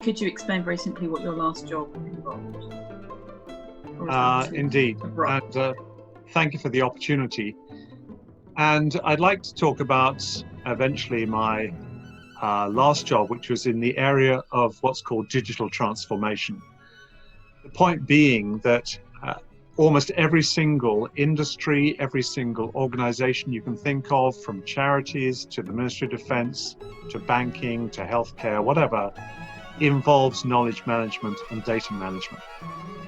could you explain very simply what your last job involved? Indeed. And thank you for the opportunity. And I'd like to talk about eventually my last job, which was in the area of what's called digital transformation. The point being that almost every single industry, every single organization you can think of, from charities to the Ministry of Defense, to banking, to healthcare, whatever, involves knowledge management and data management.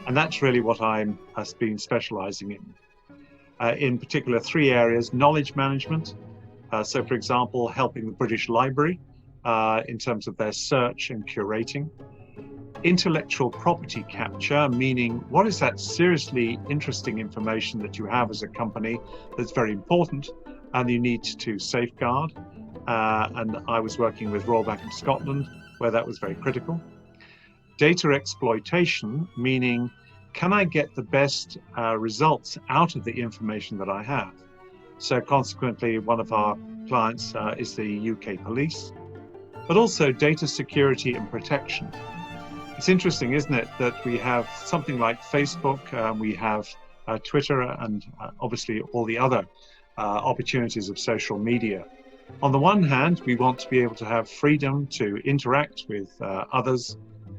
And that's really what I'm been specializing in particular 3 areas: knowledge management. So for example, helping the British Library in terms of their search and curating. Intellectual property capture, meaning what is that seriously interesting information that you have as a company that's very important and you need to safeguard. And I was working with Royal Bank of Scotland where that was very critical. Data exploitation, meaning can I get the best results out of the information that I have? So consequently, one of our clients is the UK police, but also data security and protection. It's interesting, isn't it, that we have something like Facebook, we have Twitter, and obviously all the other opportunities of social media. On the one hand, we want to be able to have freedom to interact with others.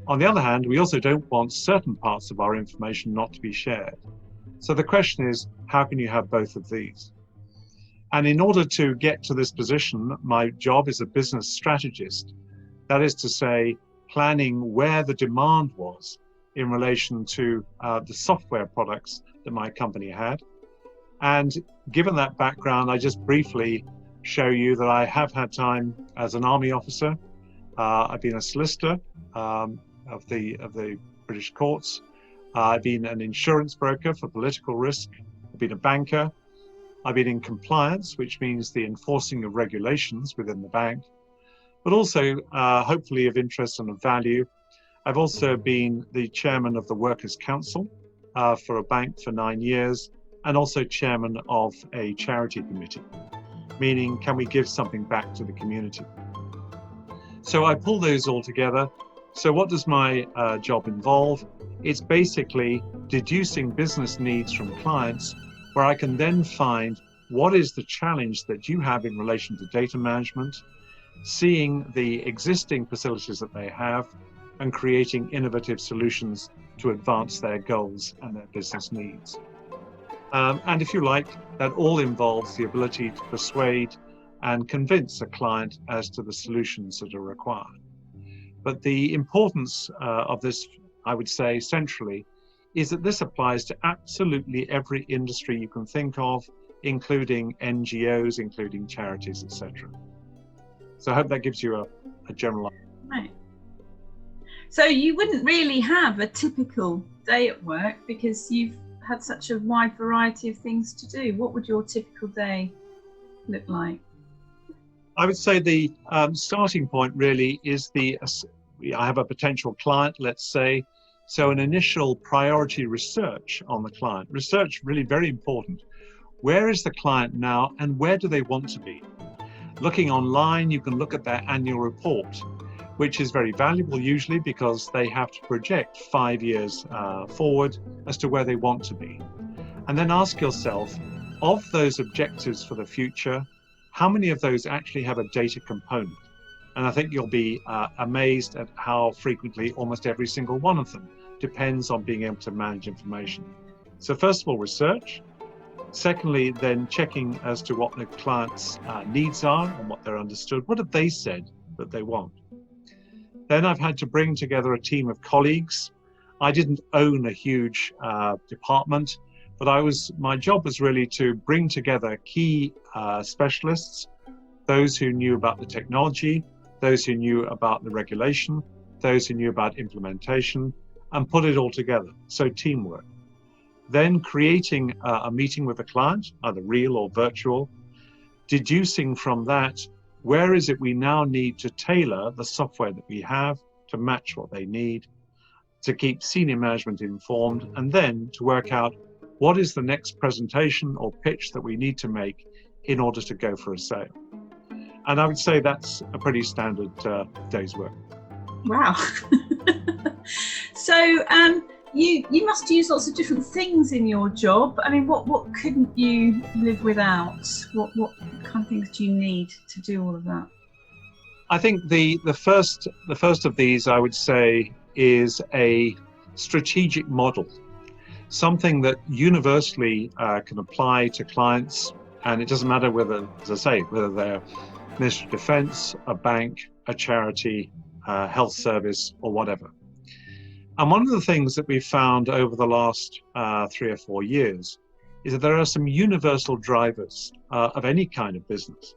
On the other hand, we also don't want certain parts of our information not to be shared. So the question is, how can you have both of these? And in order to get to this position, my job is a business strategist. That is to say, planning where the demand was in relation to the software products that my company had. And given that background, I just briefly show you that I have had time as an army officer. I've been a solicitor of the British courts. I've been an insurance broker for political risk. I've been a banker. I've been in compliance, which means the enforcing of regulations within the bank. But also, hopefully of interest and of value, I've also been the chairman of the Workers' Council for a bank for 9 years, and also chairman of a charity committee, meaning can we give something back to the community? So I pull those all together. So what does my job involve? It's basically deducing business needs from clients, where I can then find what is the challenge that you have in relation to data management, seeing the existing facilities that they have and creating innovative solutions to advance their goals and their business needs. And if you like, that all involves the ability to persuade and convince a client as to the solutions that are required. But the importance of this, I would say centrally, is that this applies to absolutely every industry you can think of, including NGOs, including charities, etc. So I hope that gives you a general idea. Right. So you wouldn't really have a typical day at work because you've had such a wide variety of things to do. What would your typical day look like? I would say the starting point really is I have a potential client, let's say, so an initial priority research on the client. Research really very important. Where is the client now and where do they want to be? Looking online, you can look at their annual report, which is very valuable usually because they have to project 5 years forward as to where they want to be. And then ask yourself, of those objectives for the future, how many of those actually have a data component? And I think you'll be amazed at how frequently almost every single one of them depends on being able to manage information. So first of all, research. Secondly, then checking as to what the client's needs are and what they're understood. What have they said that they want? Then I've had to bring together a team of colleagues. I didn't own a huge department, but my job was really to bring together key specialists, those who knew about the technology, those who knew about the regulation, those who knew about implementation, and put it all together. So teamwork. Then creating a meeting with the client, either real or virtual, deducing from that, where is it we now need to tailor the software that we have to match what they need, to keep senior management informed, and then to work out what is the next presentation or pitch that we need to make in order to go for a sale. And I would say that's a pretty standard day's work. Wow. So you must use lots of different things in your job. I mean, what couldn't you live without? What kind of things do you need to do all of that? I think the first of these, I would say, is a strategic model, something that universally can apply to clients, and it doesn't matter whether, as I say, whether they're Ministry of Defence, a bank, a charity, health service, or whatever. And one of the things that we've found over the last 3 or 4 years is that there are some universal drivers of any kind of business.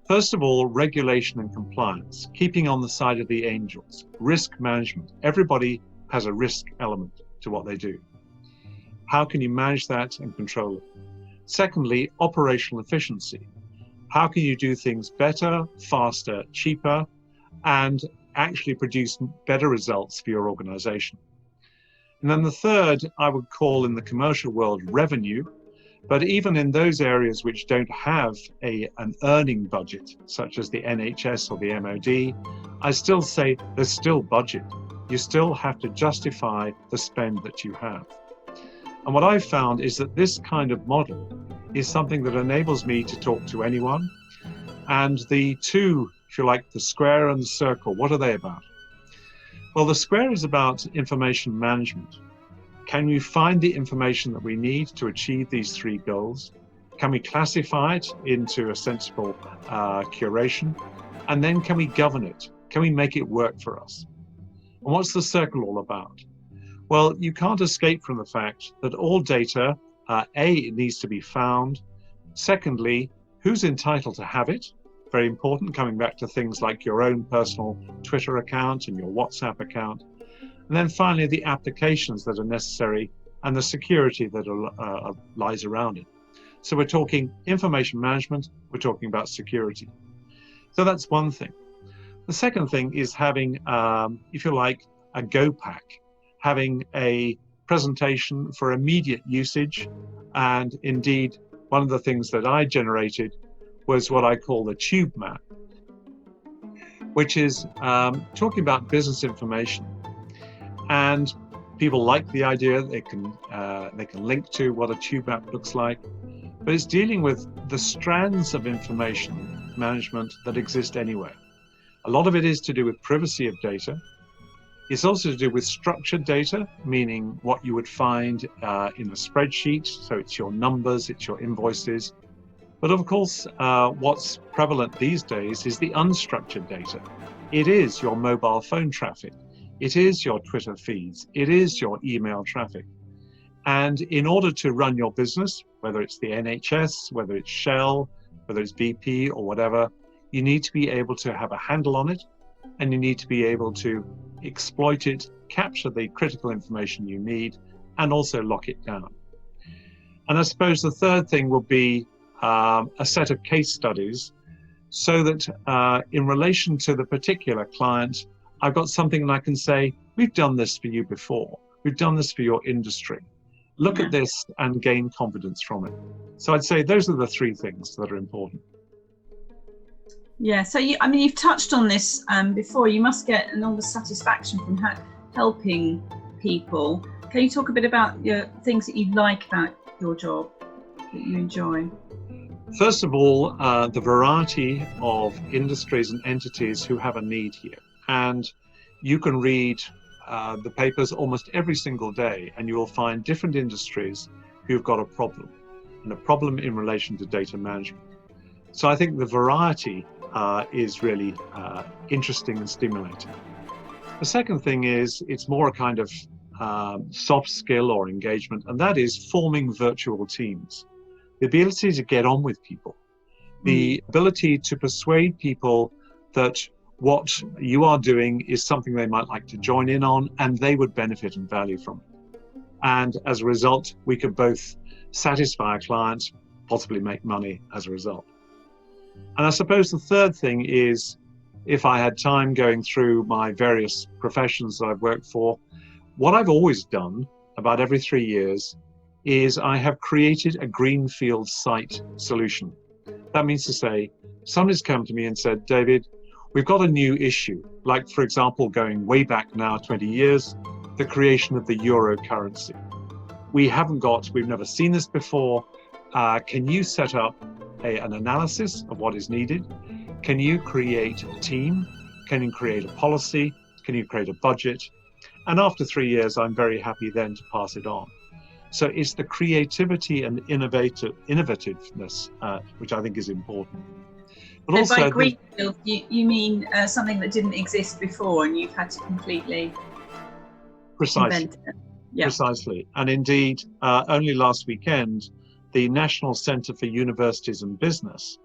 First of all, regulation and compliance, keeping on the side of the angels, risk management. Everybody has a risk element to what they do. How can you manage that and control it? Secondly, operational efficiency. How can you do things better, faster, cheaper, and actually produce better results for your organization? And then the third, I would call in the commercial world, revenue. But even in those areas which don't have an earning budget, such as the NHS or the MOD, I still say there's still budget. You still have to justify the spend that you have. And what I've found is that this kind of model is something that enables me to talk to anyone. And the two, if you like, the square and the circle, what are they about? Well, the square is about information management. Can we find the information that we need to achieve these 3 goals? Can we classify it into a sensible curation? And then can we govern it? Can we make it work for us? And what's the circle all about? Well, you can't escape from the fact that all data, it needs to be found. Secondly, who's entitled to have it? Very important, coming back to things like your own personal Twitter account and your WhatsApp account. And then finally, the applications that are necessary and the security that lies around it. So we're talking information management, we're talking about security. So that's one thing. The second thing is having, if you like, a go pack, having a presentation for immediate usage. And indeed, one of the things that I generated was what I call the tube map, which is talking about business information. And people like the idea. They can link to what a tube map looks like, but it's dealing with the strands of information management that exist anywhere. A lot of it is to do with privacy of data. It's also to do with structured data, meaning what you would find in a spreadsheet. So it's your numbers, it's your invoices. But of course, what's prevalent these days is the unstructured data. It is your mobile phone traffic. It is your Twitter feeds. It is your email traffic. And in order to run your business, whether it's the NHS, whether it's Shell, whether it's BP or whatever, you need to be able to have a handle on it, and you need to be able to exploit it, capture the critical information you need, and also lock it down. And I suppose the third thing will be a set of case studies so that in relation to the particular client, I've got something that I can say, we've done this for you before. We've done this for your industry. Look at this and gain confidence from it. So I'd say those are the 3 things that are important. Yeah, so you've touched on this before. You must get enormous satisfaction from helping people. Can you talk a bit about your things that you like about your job, that you enjoy? First of all, the variety of industries and entities who have a need here. And you can read the papers almost every single day, and you will find different industries who've got a problem, and a problem in relation to data management. So I think the variety is really interesting and stimulating. The second thing is it's more a kind of soft skill or engagement, and that is forming virtual teams. The ability to get on with people, the ability to persuade people that what you are doing is something they might like to join in on, and they would benefit and value from it. And as a result, we could both satisfy our clients, possibly make money as a result. And I suppose the third thing is, if I had time going through my various professions that I've worked for, what I've always done about every 3 years is I have created a greenfield site solution. That means to say, somebody's come to me and said, David, we've got a new issue. like, for example, going way back now 20 years, the creation of the euro currency. We've never seen this before. Can you set up an analysis of what is needed? Can you create a team? Can you create a policy? Can you create a budget? And after 3 years, I'm very happy then to pass it on. So it's the creativity and innovativeness, which I think is important. But so also, by greenfield, you mean something that didn't exist before and you've had to completely invent it. Yeah. Precisely. And indeed, only last weekend, the National Centre for Universities and Business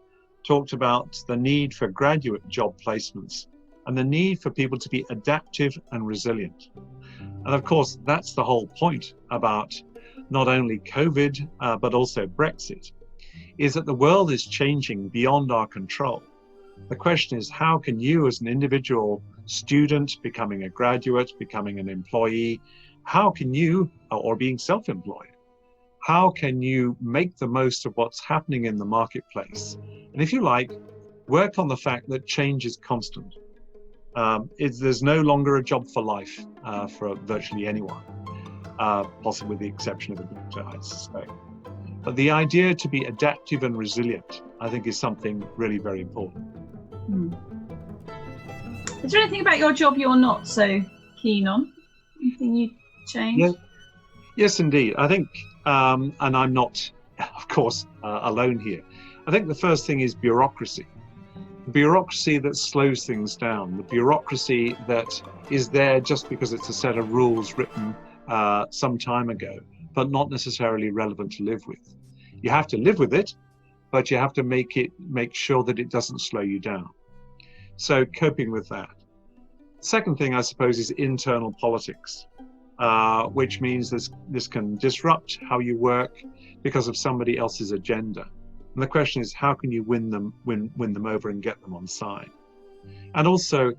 talked about the need for graduate job placements and the need for people to be adaptive and resilient. And of course, that's the whole point about not only COVID, but also Brexit, is that the world is changing beyond our control. The question is, how can you as an individual student, becoming a graduate, becoming an employee, how can you, or being self-employed, how can you make the most of what's happening in the marketplace? And if you like, work on the fact that change is constant. There's no longer a job for life for virtually anyone, possibly with the exception of a doctor, I suspect. But the idea to be adaptive and resilient, I think, is something really very important. Is there anything about your job you're not so keen on? Anything you change? Yes, indeed. I think, and I'm not, of course, alone here. I think the first thing is bureaucracy. Bureaucracy that slows things down, the bureaucracy that is there just because it's a set of rules written some time ago, but not necessarily relevant to live with. You have to live with it, but you have to make sure that it doesn't slow you down. So coping with that. Second thing, I suppose, is internal politics, which means this can disrupt how you work because of somebody else's agenda. And the question is, how can you win them over and get them on side? And also,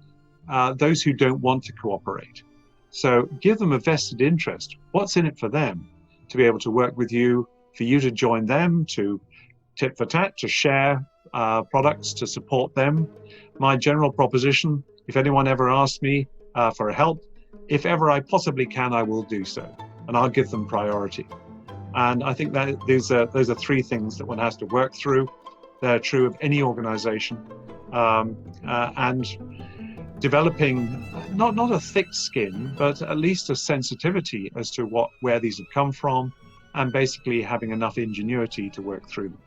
those who don't want to cooperate. So give them a vested interest. What's in it for them to be able to work with you, for you to join them, to tit for tat, to share products, to support them? My general proposition, if anyone ever asks me for help, if ever I possibly can, I will do so. And I'll give them priority. And I think that those are three things that one has to work through. They're true of any organization. And developing not a thick skin, but at least a sensitivity as to where these have come from, and basically having enough ingenuity to work through them.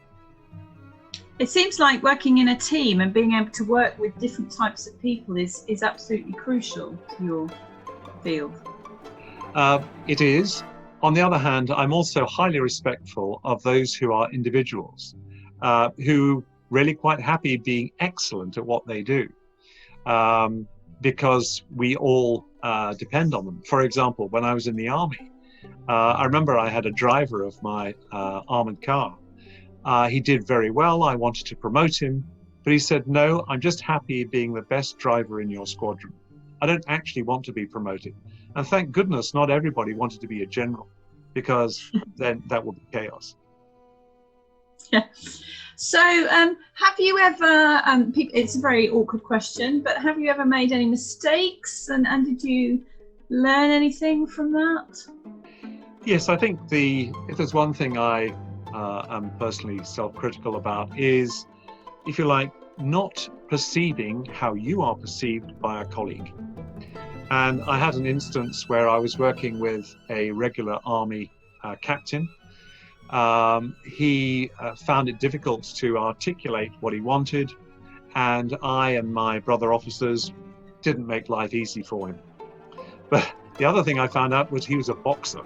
It seems like working in a team and being able to work with different types of people is absolutely crucial to your field. It is. On the other hand, I'm also highly respectful of those who are individuals, who really quite happy being excellent at what they do, because we all depend on them. For example, when I was in the army, I remember I had a driver of my armored car. He did very well. I wanted to promote him, but he said, "No, I'm just happy being the best driver in your squadron. I don't actually want to be promoted." And thank goodness not everybody wanted to be a general, because then that would be chaos. Yeah. So have you ever, it's a very awkward question, but have you ever made any mistakes, and did you learn anything from that? Yes, I think if there's one thing I am personally self-critical about is, if you like, not perceiving how you are perceived by a colleague. And I had an instance where I was working with a regular army captain. He found it difficult to articulate what he wanted, and I and my brother officers didn't make life easy for him. But the other thing I found out was he was a boxer.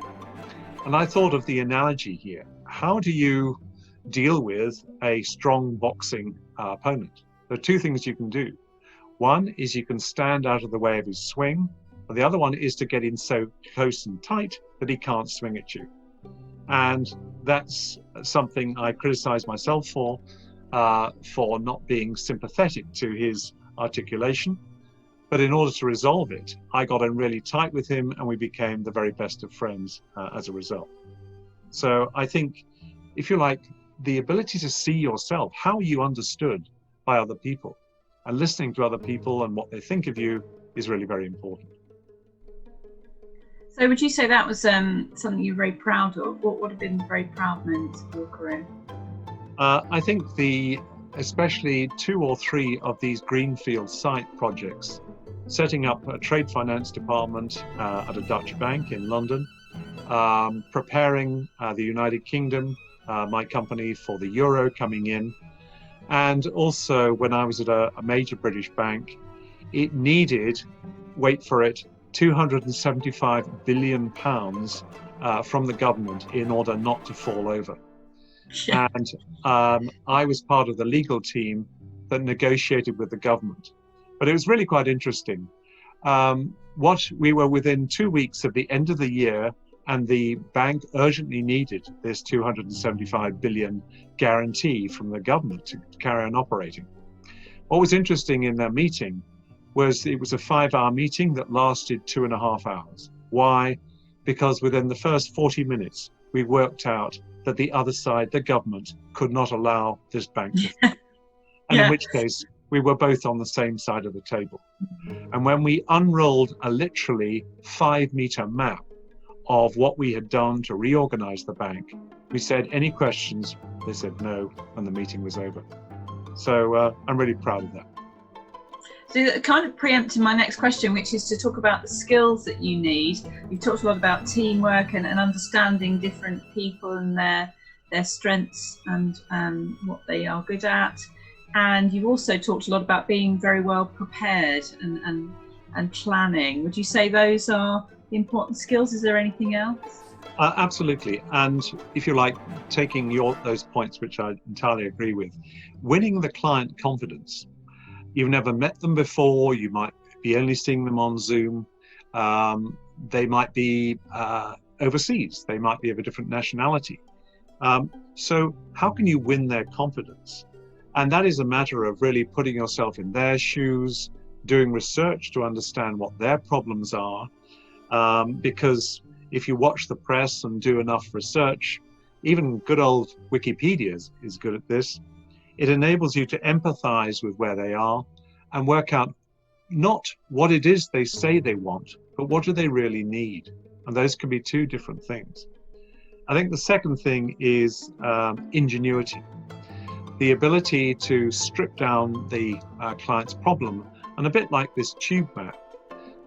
And I thought of the analogy here. How do you deal with a strong boxing opponent? There are two things you can do. One is you can stand out of the way of his swing, and the other one is to get in so close and tight that he can't swing at you. And that's something I criticize myself for not being sympathetic to his articulation. But in order to resolve it, I got in really tight with him, and we became the very best of friends as a result. So I think, if you like, the ability to see yourself, how you understood by other people, and listening to other people and what they think of you, is really very important. So would you say that was something you're very proud of? What would have been very proud moments of your career? I think especially 2 or 3 of these greenfield site projects, setting up a trade finance department at a Dutch bank in London, preparing the United Kingdom, my company, for the euro coming in. And also when I was at a major British bank, it needed, wait for it, £275 billion from the government in order not to fall over. Yeah. And I was part of the legal team that negotiated with the government. But it was really quite interesting. We were within 2 weeks of the end of the year, and the bank urgently needed this 275 billion guarantee from the government to carry on operating. What was interesting in that meeting was it was a 5-hour meeting that lasted 2.5 hours. Why? Because within the first 40 minutes, we worked out that the other side, the government, could not allow this bank to fail. And Yeah. in which case, we were both on the same side of the table. And when we unrolled a literally 5-meter map of what we had done to reorganize the bank, we said, any questions? They said no, and the meeting was over. So I'm really proud of that. So that kind of preempted my next question, which is to talk about the skills that you need. You've talked a lot about teamwork and understanding different people and their strengths and what they are good at. And you've also talked a lot about being very well prepared and planning. Would you say those are the important skills? Is there anything else? Absolutely. And if you like, taking those points, which I entirely agree with, winning the client confidence. You've never met them before. You might be only seeing them on Zoom. They might be overseas. They might be of a different nationality. So how can you win their confidence? And that is a matter of really putting yourself in their shoes, doing research to understand what their problems are. Because if you watch the press and do enough research, even good old Wikipedia is good at this. It enables you to empathize with where they are and work out not what it is they say they want, but what do they really need? And those can be 2 different things. I think the second thing is ingenuity. The ability to strip down the client's problem, and a bit like this tube map,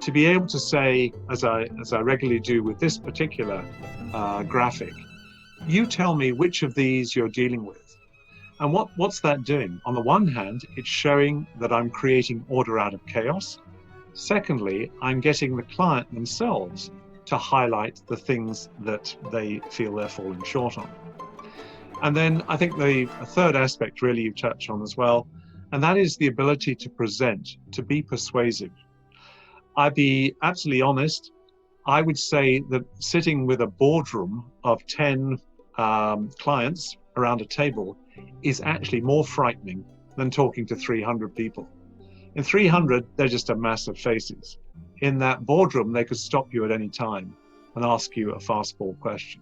to be able to say, as I regularly do with this particular graphic, you tell me which of these you're dealing with. And what's that doing? On the one hand, it's showing that I'm creating order out of chaos. Secondly, I'm getting the client themselves to highlight the things that they feel they're falling short on. And then I think the third aspect really you touch on as well, and that is the ability to present, to be persuasive. I'd be absolutely honest, I would say that sitting with a boardroom of 10 clients around a table is actually more frightening than talking to 300 people. In 300, they're just a mass of faces. In that boardroom, they could stop you at any time and ask you a fastball question.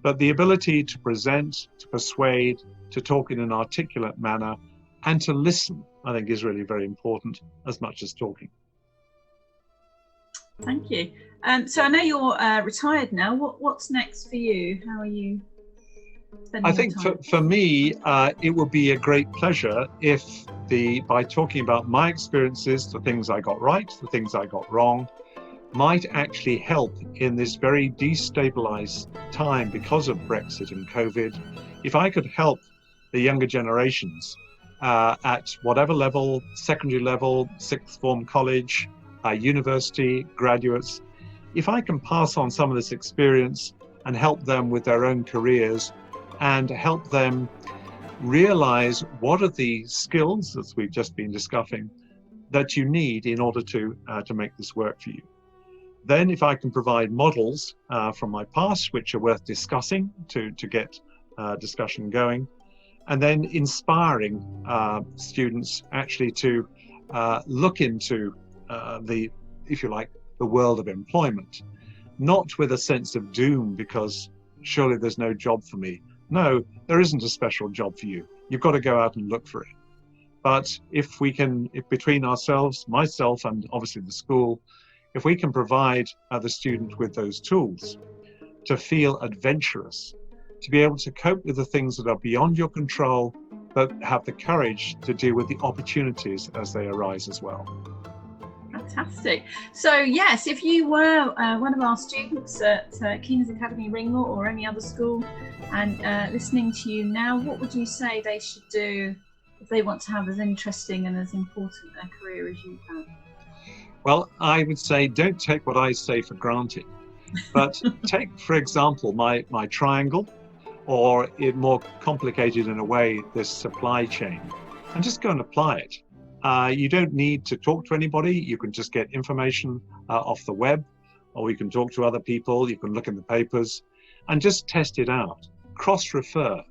But the ability to present, to persuade, to talk in an articulate manner, and to listen, I think is really very important as much as talking. Thank you. So I know you're retired now. What's next for you? How are you spending I your think time? for me, it would be a great pleasure if by talking about my experiences, the things I got right, the things I got wrong, might actually help in this very destabilized time because of Brexit and COVID. If I could help the younger generations at whatever level, secondary level, sixth form college, university, graduates, if I can pass on some of this experience and help them with their own careers and help them realize what are the skills, as we've just been discussing, that you need in order to make this work for you. Then if I can provide models from my past, which are worth discussing to get discussion going, and then inspiring students actually to look into if you like, the world of employment, not with a sense of doom because surely there's no job for me. No, there isn't a special job for you. You've got to go out and look for it. But if we can, if between ourselves, myself and obviously the school, if we can provide the student with those tools to feel adventurous, to be able to cope with the things that are beyond your control, but have the courage to deal with the opportunities as they arise as well. Fantastic. So yes, if you were one of our students at King's Academy Ringmer or any other school and listening to you now, what would you say they should do if they want to have as interesting and as important a career as you have? Well, I would say don't take what I say for granted, but take, for example, my triangle, or it more complicated in a way, this supply chain, and just go and apply it. You don't need to talk to anybody. You can just get information off the web, or you can talk to other people. You can look in the papers and just test it out. Cross-refer.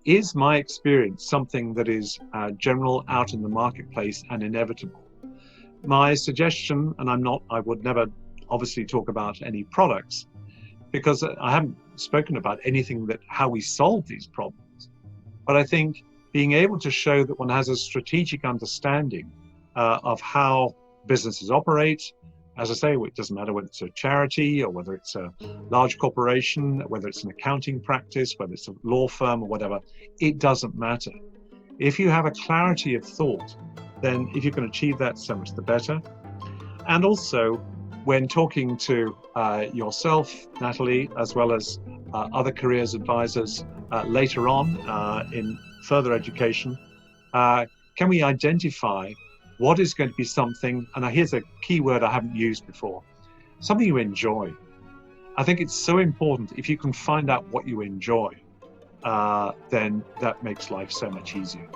Is my experience something that is general out in the marketplace and inevitable? My suggestion, and I would never obviously talk about any products, because I haven't spoken about anything that how we solve these problems. But I think being able to show that one has a strategic understanding of how businesses operate, as I say, it doesn't matter whether it's a charity or whether it's a large corporation, whether it's an accounting practice, whether it's a law firm or whatever, it doesn't matter. If you have a clarity of thought, then if you can achieve that, so much the better. And also, when talking to yourself, Natalie, as well as other careers advisors later on in further education, can we identify what is going to be something, and here's a key word I haven't used before, something you enjoy. I think it's so important. If you can find out what you enjoy, then that makes life so much easier.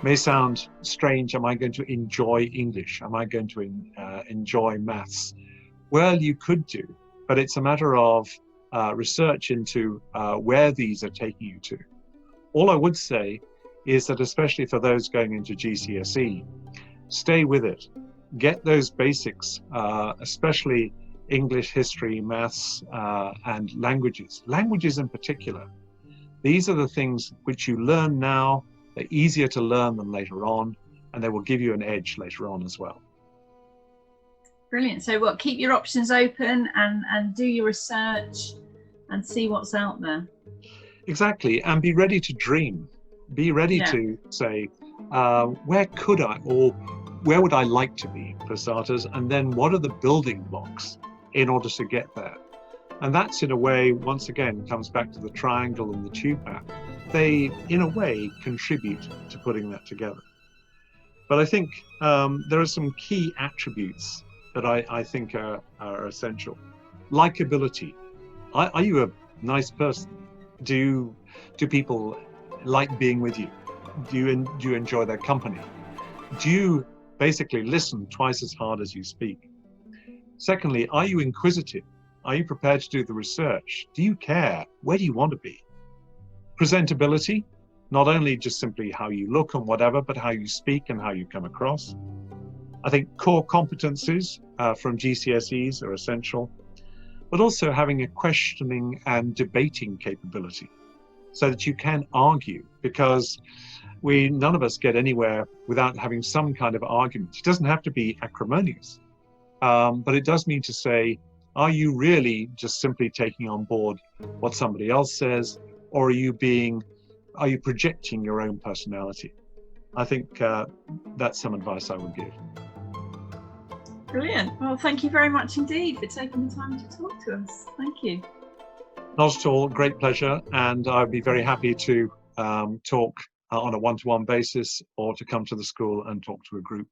May sound strange. Am I going to enjoy English? Am I going to enjoy maths? Well, you could do, but it's a matter of research into where these are taking you to. All I would say is that, especially for those going into GCSE, stay with it. Get those basics, especially English, history, maths, and languages. Languages in particular. These are the things which you learn now. They're easier to learn than later on, and they will give you an edge later on as well. Brilliant. So keep your options open and do your research and see what's out there. Exactly, and be ready to dream. Be ready to say, where could I, or where would I like to be, for starters, and then what are the building blocks in order to get there? And that's, in a way, once again, comes back to the triangle and the tube map. They, in a way, contribute to putting that together. But I think there are some key attributes that I think are essential. Likability. Are you a nice person? Do people like being with you? Do you enjoy their company? Do you basically listen twice as hard as you speak? Secondly, are you inquisitive? Are you prepared to do the research? Do you care? Where do you want to be? Presentability, not only just simply how you look and whatever, but how you speak and how you come across. I think core competencies from GCSEs are essential, but also having a questioning and debating capability so that you can argue, because none of us get anywhere without having some kind of argument. It doesn't have to be acrimonious, but it does mean to say, are you really just simply taking on board what somebody else says, or are you projecting your own personality? I think that's some advice I would give. Brilliant. Well, thank you very much indeed for taking the time to talk to us. Thank you. Not at all. Great pleasure. And I'd be very happy to talk on a one-to-one basis, or to come to the school and talk to a group.